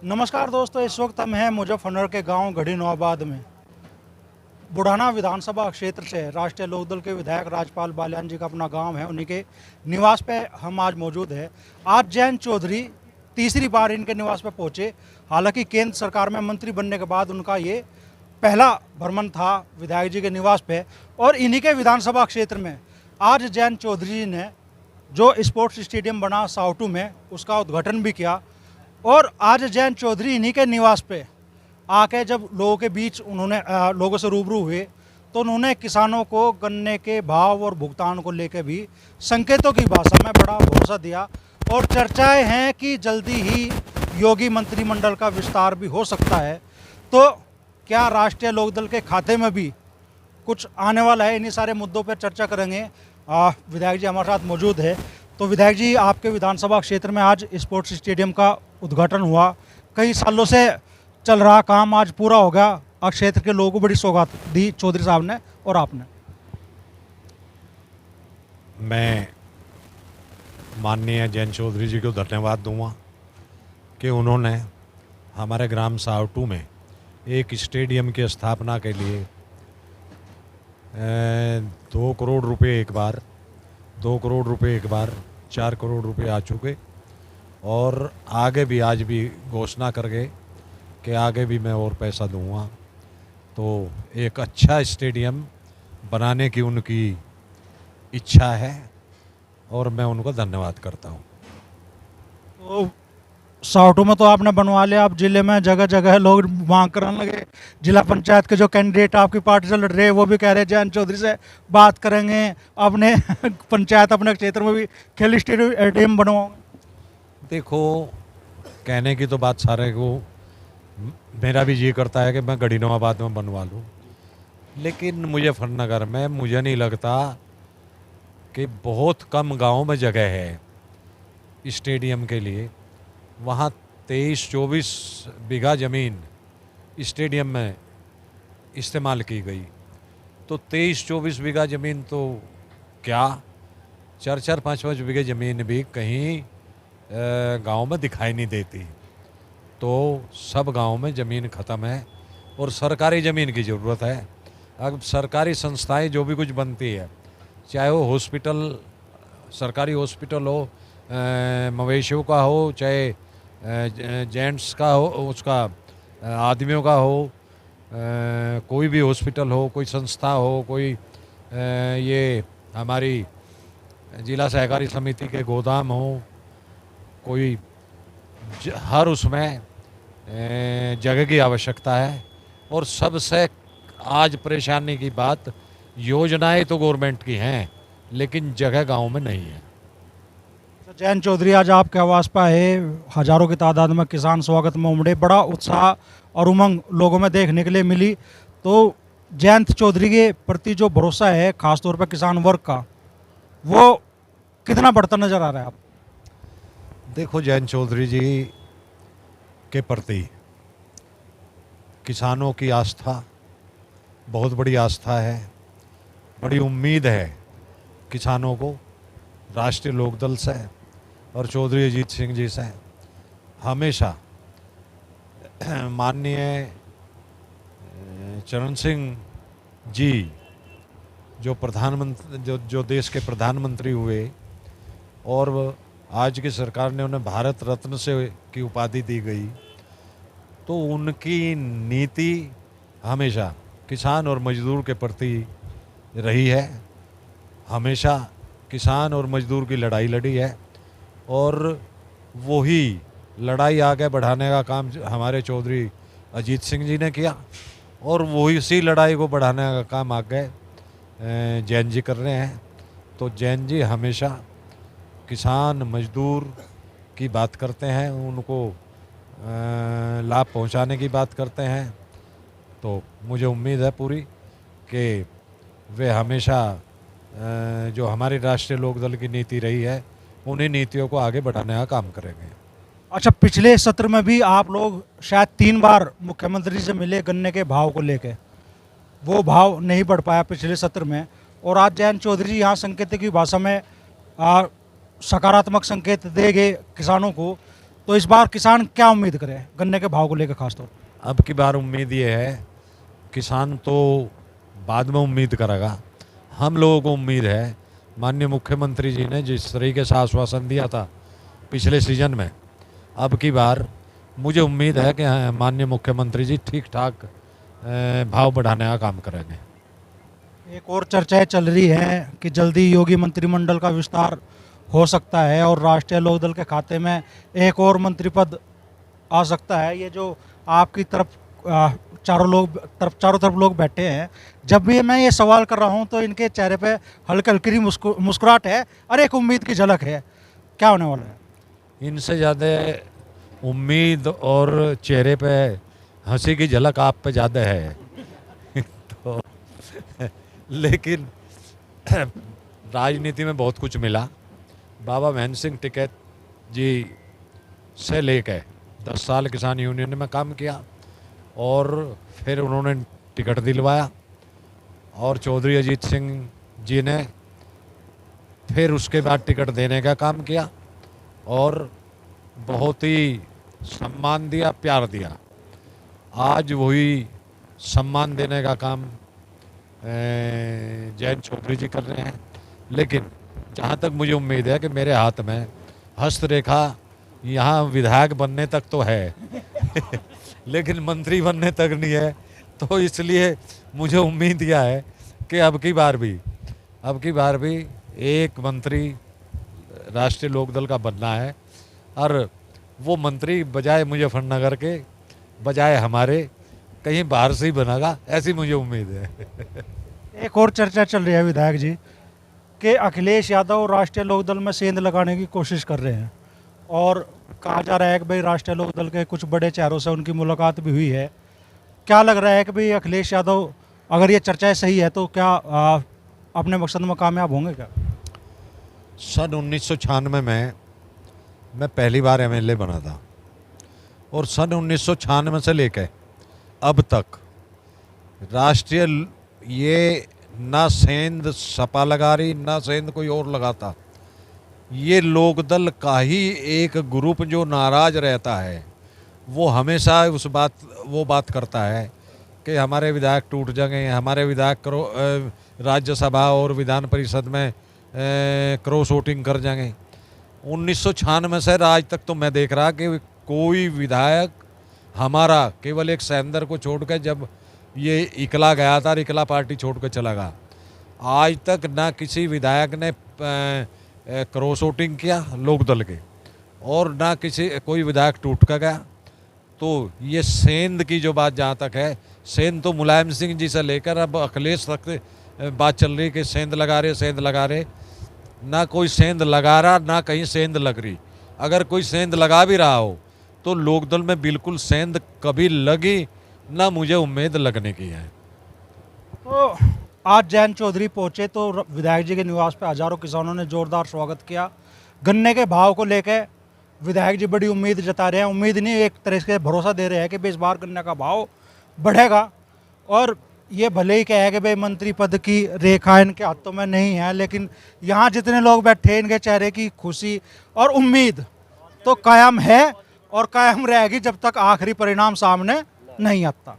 नमस्कार दोस्तों, इस वक्त हम हैं मुजफ्फरनगर के गांव गढ़ी नवाबाद में। बुढ़ाना विधानसभा क्षेत्र से राष्ट्रीय लोकदल के विधायक राजपाल बालियान जी का अपना गांव है, उन्हीं के निवास पे हम आज मौजूद हैं। आज जयंत चौधरी तीसरी बार इनके निवास पे पहुंचे। हालांकि केंद्र सरकार में मंत्री बनने के बाद उनका ये पहला भ्रमण था विधायक जी के निवास पे, और इन्हीं के विधानसभा क्षेत्र में आज जयंत चौधरी जी ने जो स्पोर्ट्स स्टेडियम बना साउटू में, उसका उद्घाटन भी किया। और आज जयंत चौधरी इन्हीं के निवास पे आके जब लोगों के बीच उन्होंने लोगों से रूबरू हुए, तो उन्होंने किसानों को गन्ने के भाव और भुगतान को लेकर भी संकेतों की भाषा में बड़ा भरोसा दिया। और चर्चाएं हैं कि जल्दी ही योगी मंत्रिमंडल का विस्तार भी हो सकता है। तो क्या राष्ट्रीय लोकदल के खाते में भी कुछ आने वाला है? इन्हीं सारे मुद्दों पर चर्चा करेंगे। विधायक जी हमारे साथ मौजूद है। तो विधायक जी, आपके विधानसभा क्षेत्र में आज स्पोर्ट्स स्टेडियम का उद्घाटन हुआ। कई सालों से चल रहा काम आज पूरा हो गया। और क्षेत्र के लोगों को बड़ी सौगात दी चौधरी साहब ने और आपने। मैं माननीय जयंत चौधरी जी को धन्यवाद दूंगा कि उन्होंने हमारे ग्राम सावटू में एक स्टेडियम की स्थापना के लिए 2 करोड़ रुपए एक बार, 2 करोड़ रुपए एक बार, 4 करोड़ रुपए आ चुके, और आगे भी आज भी घोषणा कर गए कि आगे भी मैं और पैसा दूंगा। तो एक अच्छा स्टेडियम बनाने की उनकी इच्छा है और मैं उनको धन्यवाद करता हूं। तो साउटू में तो आपने बनवा लिया, अब जिले में जगह जगह लोग मांग करने लगे। जिला पंचायत के जो कैंडिडेट आपकी पार्टी से लड़ रहे हैं वो भी कह रहे हैं जयंत चौधरी से बात करेंगे, अपने पंचायत अपने क्षेत्र में भी खेल स्टेडियम बनवाओगे। देखो, कहने की तो बात सारे को, मेरा भी जी करता है कि मैं गढ़ी नवाबाद में बनवा लूँ, लेकिन मुजफ्फरनगर में मुझे नहीं लगता कि, बहुत कम गांव में जगह है स्टेडियम के लिए। वहाँ 23-24 बीघा ज़मीन स्टेडियम में इस्तेमाल की गई। तो 23-24 बीघा ज़मीन तो क्या, 4-4, 5-5 बीघे ज़मीन भी कहीं गांव में दिखाई नहीं देती। तो सब गांव में ज़मीन ख़त्म है और सरकारी ज़मीन की ज़रूरत है। अब सरकारी संस्थाएं जो भी कुछ बनती है, चाहे वो हॉस्पिटल, सरकारी हॉस्पिटल हो, मवेशियों का हो, चाहे जेंट्स का हो, उसका आदमियों का हो, कोई भी हॉस्पिटल हो, कोई संस्था हो, कोई ये हमारी जिला सहकारी समिति के गोदाम हो, कोई हर उसमें जगह की आवश्यकता है। और सबसे आज परेशानी की बात, योजनाएं तो गवर्नमेंट की हैं लेकिन जगह गांव में नहीं है। जयंत चौधरी आज आपके आवास पर आए, हजारों की तादाद में किसान स्वागत में उमड़े। बड़ा उत्साह और उमंग लोगों में देखने के लिए मिली। तो जयंत चौधरी के प्रति जो भरोसा है खासतौर पर किसान वर्ग का, वो कितना बढ़ता नजर आ रहा है आप? देखो, जयंत चौधरी जी के प्रति किसानों की आस्था बहुत बड़ी आस्था है, बड़ी उम्मीद है किसानों को राष्ट्रीय लोकदल से और चौधरी अजीत सिंह जी से। हमेशा माननीय चरण सिंह जी जो प्रधानमंत्री, जो देश के प्रधानमंत्री हुए, और आज की सरकार ने उन्हें भारत रत्न से की उपाधि दी गई, तो उनकी नीति हमेशा किसान और मजदूर के प्रति रही है। हमेशा किसान और मजदूर की लड़ाई लड़ी है और वही लड़ाई आगे बढ़ाने का काम हमारे चौधरी अजीत सिंह जी ने किया, और वही उसी लड़ाई को बढ़ाने का काम आगे जैन जी कर रहे हैं। तो जैन जी हमेशा किसान मजदूर की बात करते हैं, उनको लाभ पहुंचाने की बात करते हैं। तो मुझे उम्मीद है पूरी कि वे हमेशा जो हमारी राष्ट्रीय लोकदल की नीति रही है, उन्हीं नीतियों को आगे बढ़ाने का काम करेंगे। अच्छा, पिछले सत्र में भी आप लोग शायद 3 बार मुख्यमंत्री से मिले गन्ने के भाव को लेके, वो भाव नहीं बढ़ पाया पिछले सत्र में। और आज जयंत चौधरी यहाँ संकेत की भाषा में सकारात्मक संकेत देंगे किसानों को। तो इस बार किसान क्या उम्मीद करे गन्ने के भाव को लेकर खासतौर पर? अब की बार उम्मीद ये है, किसान तो बाद में उम्मीद करेगा, हम लोगों को उम्मीद है। माननीय मुख्यमंत्री जी ने जिस तरीके से आश्वासन दिया था पिछले सीजन में, अब की बार मुझे उम्मीद है कि माननीय मुख्यमंत्री जी ठीक ठाक भाव बढ़ाने का काम करेंगे। एक और चर्चाएं चल रही हैं कि जल्दी योगी मंत्रिमंडल का विस्तार हो सकता है और राष्ट्रीय लोकदल के खाते में एक और मंत्री पद आ सकता है। ये जो आपकी तरफ चारों तरफ लोग बैठे हैं, जब भी मैं ये सवाल कर रहा हूँ तो इनके चेहरे पे हल्की हल्की मुस्कुराहट है और एक उम्मीद की झलक है। क्या होने वाला है? इनसे ज़्यादा उम्मीद और चेहरे पे हंसी की झलक आप पे ज़्यादा है तो लेकिन राजनीति में बहुत कुछ मिला। बाबा महेंद्र सिंह टिकैत जी से लेकर 10 साल किसान यूनियन में काम किया और फिर उन्होंने टिकट दिलवाया, और चौधरी अजीत सिंह जी ने फिर उसके बाद टिकट देने का काम किया और बहुत ही सम्मान दिया, प्यार दिया। आज वही सम्मान देने का काम जयंत चौधरी जी कर रहे हैं। लेकिन जहाँ तक मुझे उम्मीद है कि मेरे हाथ में हस्तरेखा यहाँ विधायक बनने तक तो है लेकिन मंत्री बनने तक नहीं है, तो इसलिए मुझे उम्मीद यह है कि अब की बार भी एक मंत्री राष्ट्रीय लोकदल का बनना है, और वो मंत्री बजाय मुजफ्फरनगर के, बजाय हमारे कहीं बाहर से ही बनेगा, ऐसी मुझे उम्मीद है। एक और चर्चा चल रही है विधायक जी कि अखिलेश यादव राष्ट्रीय लोकदल में सेंध लगाने की कोशिश कर रहे हैं और कहा जा रहा है कि भाई राष्ट्रीय लोकदल के कुछ बड़े चेहरों से उनकी मुलाकात भी हुई है। क्या लग रहा है कि भाई अखिलेश यादव, अगर ये चर्चाएं सही है तो क्या अपने मकसद में कामयाब होंगे क्या? सन 1996 में मैं पहली बार एमएलए बना था और सन 1996 से लेकर अब तक राष्ट्रीय ये ना सेंध सपा लगा रही, ना सेंध कोई और लगाता। ये लोकदल का ही एक ग्रुप जो नाराज रहता है वो हमेशा वो बात करता है कि हमारे विधायक टूट जाएंगे, हमारे विधायक राज्यसभा और विधान परिषद में क्रॉस वोटिंग कर जाएंगे। 1996 से आज तक तो मैं देख रहा कि कोई विधायक हमारा, केवल एक सैंदर को छोड़कर, जब ये इकला गया था, इकला पार्टी छोड़कर चला गया, आज तक ना किसी विधायक ने क्रॉस वोटिंग किया लोकदल के, और ना कोई विधायक टूट कर गया। तो ये सेंध की जो बात जहाँ तक है, सेंध तो मुलायम सिंह जी से लेकर अब अखिलेश तक बात चल रही कि सेंध लगा रहे। ना कोई सेंध लगा रहा, ना कहीं सेंध लग रही। अगर कोई सेंध लगा भी रहा हो तो लोकदल में बिल्कुल सेंध कभी लगी ना मुझे उम्मीद लगने की है। तो आज जयंत चौधरी पहुंचे तो विधायक जी के निवास पे हजारों किसानों ने जोरदार स्वागत किया। गन्ने के भाव को लेकर विधायक जी बड़ी उम्मीद जता रहे हैं, उम्मीद नहीं, एक तरह से भरोसा दे रहे हैं कि भाई इस बार गन्ने का भाव बढ़ेगा। और ये भले ही कहे कि भाई मंत्री पद की रेखा इनके हाथों में नहीं है, लेकिन यहाँ जितने लोग बैठे इनके चेहरे की खुशी और उम्मीद तो कायम है और कायम रहेगी जब तक आखिरी परिणाम सामने नहीं आता।